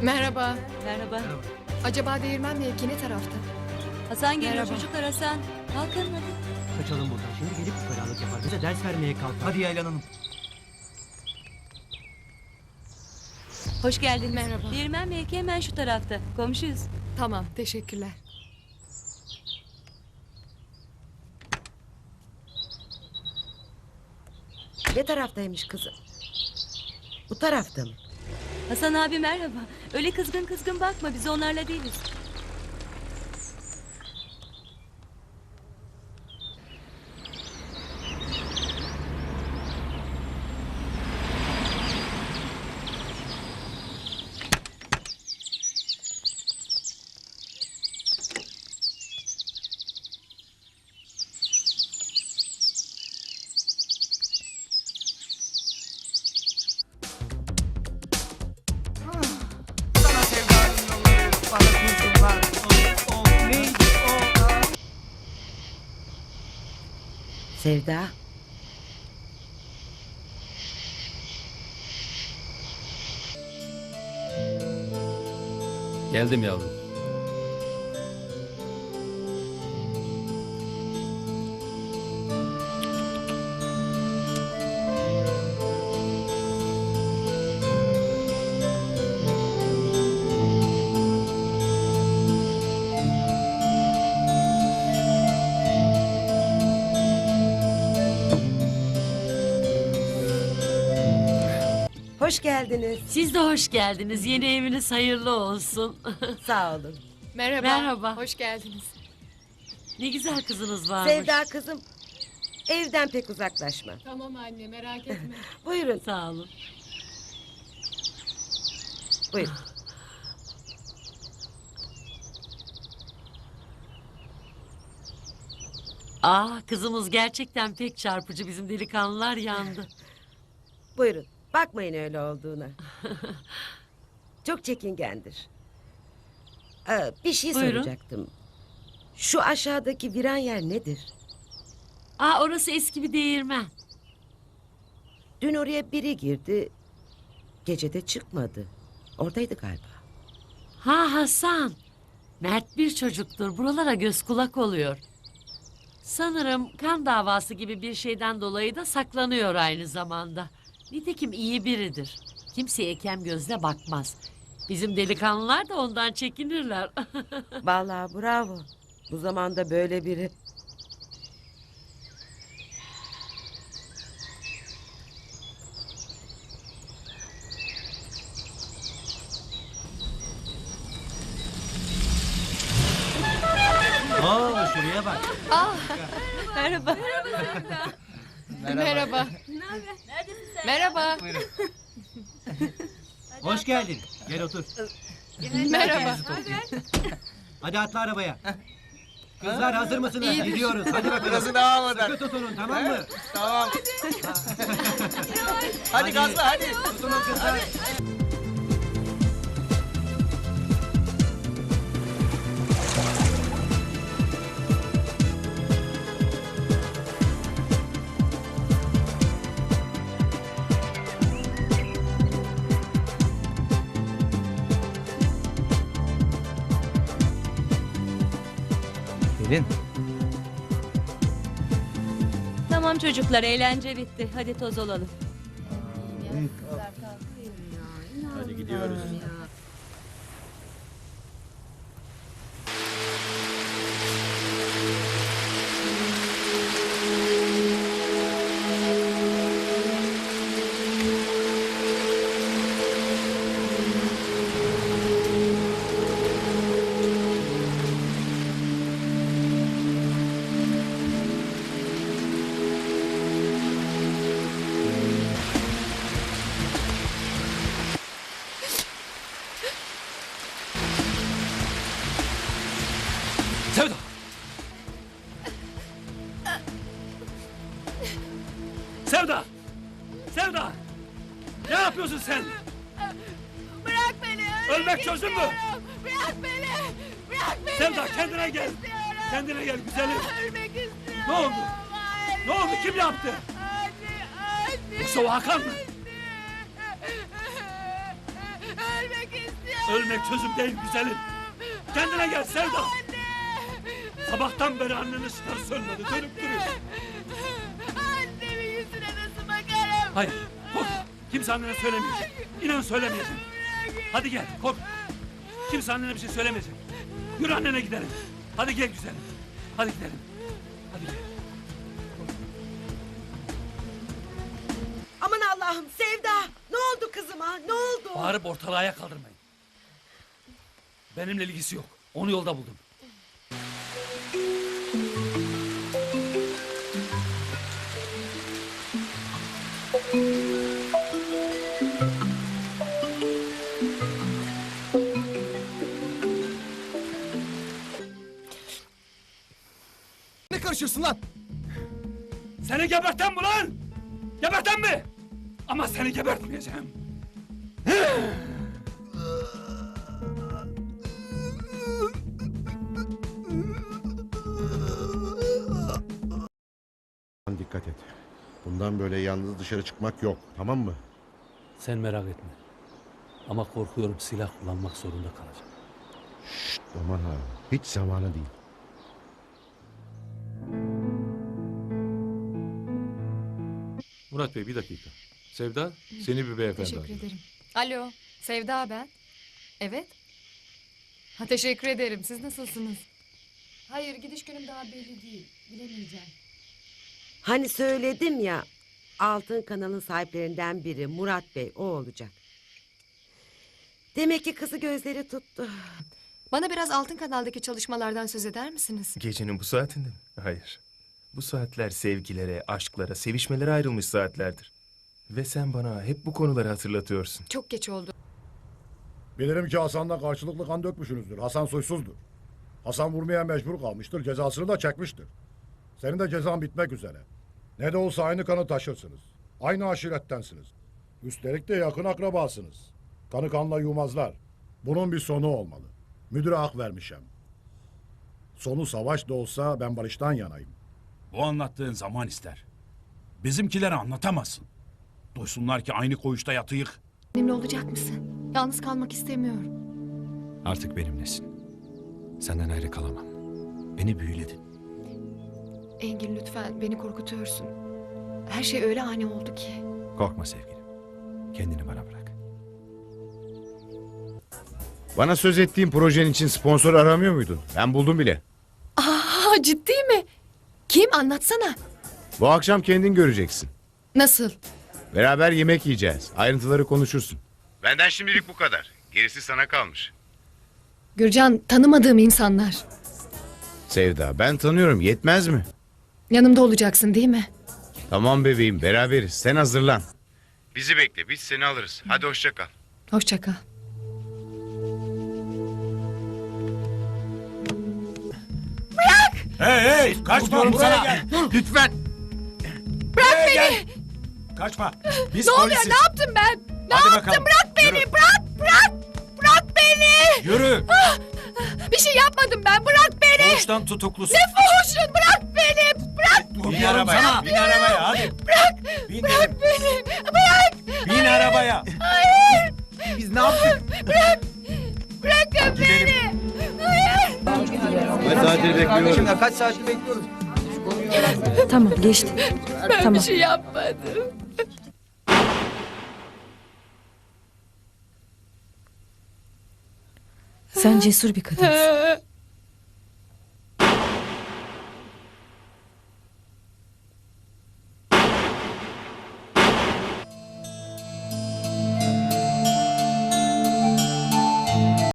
Merhaba. Merhaba. Acaba değirmen mevki ne tarafta? Hasan geliyor Merhaba. çocuklar Hasan. Kalkın hadi. Kaçalım buradan. Şimdi gelip ukalalık yapar. Bize ders vermeye kalkar. Hadi Yaylan Hanım. Hoş geldiniz. Merhaba. Değirmen mevki hemen şu tarafta. Komşuyuz. Tamam, teşekkürler. Ne taraftaymış kızım? Bu tarafta mı? Hasan abi merhaba. Öyle kızgın kızgın bakma, biz onlarla değiliz. Sana sevdanın yolları, bana kurşunlar. Neydi o? Sevda. Geldim yavrum. Hoş geldiniz. Siz de hoş geldiniz. Yeni eviniz hayırlı olsun. Sağ olun. Merhaba. Merhaba. Hoş geldiniz. Ne güzel kızınız varmış. Sevda kızım. Evden pek uzaklaşma. Tamam anne, merak etme. Buyurun, Sağ olun. buyurun. Kızımız gerçekten pek çarpıcı. Bizim delikanlılar yandı. Buyurun. Bakmayın öyle olduğuna. Çok çekingendir. Bir şey Buyurun. soracaktım. Şu aşağıdaki viran yer nedir? Orası eski bir değirmen. Dün oraya biri girdi. Gecede çıkmadı. Oradaydı galiba. Hasan. Mert bir çocuktur. Buralara göz kulak oluyor. Sanırım kan davası gibi bir şeyden dolayı da saklanıyor aynı zamanda. Nitekim iyi biridir. Kimseye kem gözle bakmaz. Bizim delikanlılar da ondan çekinirler. Vallahi bravo. Bu zamanda böyle biri. Şuraya bak. Merhaba. Merhaba. Merhaba. Hoş geldin. Gel otur. Merhaba. Hadi atla arabaya. Kızlar hazır mısınız? Gidiyoruz. Hadi bakalım. Burası daha havadan. Sıkı tutunun, tamam mı? Tamam. Hadi gazla hadi. Tutunun kızlar. Pelin. Tamam çocuklar, eğlence bitti. Hadi toz olalım. Hadi gidiyoruz. Sevda! Sevda! Sevda! Ne yapıyorsun sen? Bırak beni. Ölmek çözüm mü? Bırak beni. Bırak beni. Sevda kendine gel. Kendine gel güzelim. Ölmek istiyorum. Ne oldu? Ne oldu? Kim yaptı? Anne. Yoksa o Hakan mı? Ölmek istiyorum. Ölmek çözüm değil güzelim. Kendine gel Sevda. Sabahtan beri annenin çıkarı sönmedi. Dönüp duruyor. Annemin yüzüne nasıl bakarım? Hayır korkma. Kimse annene söylemeyecek. İnan söylemeyecek. Hadi gel kork. Kimse annene bir şey söylemeyecek. Yürü annene gidelim. Hadi gel güzelim. Hadi gidelim. Hadi gel. Aman Allah'ım Sevda. Ne oldu kızıma? Ne oldu? Bağırıp ortalığı ayağa kaldırmayın. Benimle ilgisi yok. Onu yolda buldum. Ne karışıyorsun lan? Seni gebertem mi lan? Gebertem mi? Ama seni gebertmeyeceğim. Dikkat et. Bundan böyle yalnız dışarı çıkmak yok, tamam mı? Sen merak etme. Ama korkuyorum silah kullanmak zorunda kalacağım. Aman ha, hiç zamanı değil. Murat Bey bir dakika. Sevda seni bir beyefendi Teşekkür arıyor. ederim. Alo, Sevda ben. Evet. Ha, teşekkür ederim. Siz nasılsınız? Hayır, gidiş günüm daha belli değil. Bilemeyeceğim. Hani söyledim ya. Altın kanalın sahiplerinden biri Murat Bey o olacak. Demek ki kızı gözleri tuttu. Bana biraz Altın Kanal'daki çalışmalardan söz eder misiniz? Gecenin bu saatinde mi? Hayır. Bu saatler sevgilere, aşklara, sevişmelere ayrılmış saatlerdir. Ve sen bana hep bu konuları hatırlatıyorsun. Çok geç oldu. Bilirim ki Hasan'la karşılıklı kan dökmüşsünüzdür. Hasan suçsuzdur. Hasan vurmaya mecbur kalmıştır. Cezasını da çekmiştir. Senin de cezan bitmek üzere. Ne de olsa aynı kanı taşırsınız. Aynı aşirettensiniz. Üstelik de yakın akrabasınız. Kanı kanla yumazlar. Bunun bir sonu olmalı. Müdüre hak vermişim. Sonu savaş da olsa ben barıştan yanayım. Bu anlattığın zaman ister. Bizimkilere anlatamazsın. Duysunlar ki aynı koğuşta yatıyık. Benimle olacak mısın? Yalnız kalmak istemiyorum. Artık benimlesin. Senden ayrı kalamam. Beni büyüledin. Engin lütfen beni korkutuyorsun. Her şey öyle ani oldu ki. Korkma sevgilim. Kendini bana bırak. Bana söz ettiğin projen için sponsor aramıyor muydun? Ben buldum bile. Aa, ciddi mi? Kim? Anlatsana. Bu akşam kendin göreceksin. Nasıl? Beraber yemek yiyeceğiz. Ayrıntıları konuşursun. Benden şimdilik bu kadar. Gerisi sana kalmış. Gürcan, tanımadığım insanlar. Sevda, ben tanıyorum. Yetmez mi? Yanımda olacaksın değil mi? Tamam bebeğim, beraberiz. Sen hazırlan. Bizi bekle, biz seni alırız. Hadi hoşça kal. Hoşça kal. Hey kaçma buraya gel. Lütfen. Bırak beni. Kaçma. Biz Ne oluyor? Ne yaptım ben? Ne yaptım? Bırak beni. Bırak beni. Yürü. Bir şey yapmadım ben. Bırak beni. Koğuştan tutuklusun. Ne fuhuşun? Bırak beni. Bırak. Bin arabaya. Bin arabaya hadi. Bırak beni. Bırak. Bin arabaya. Hayır. Biz ne yaptık? Bırakın beni. Hayır. Ben saatleri bekliyorum. Şimdi kaç saattir bekliyoruz. Tamam geçti. Ben bir şey yapmadım. Sen cesur bir kadınsın.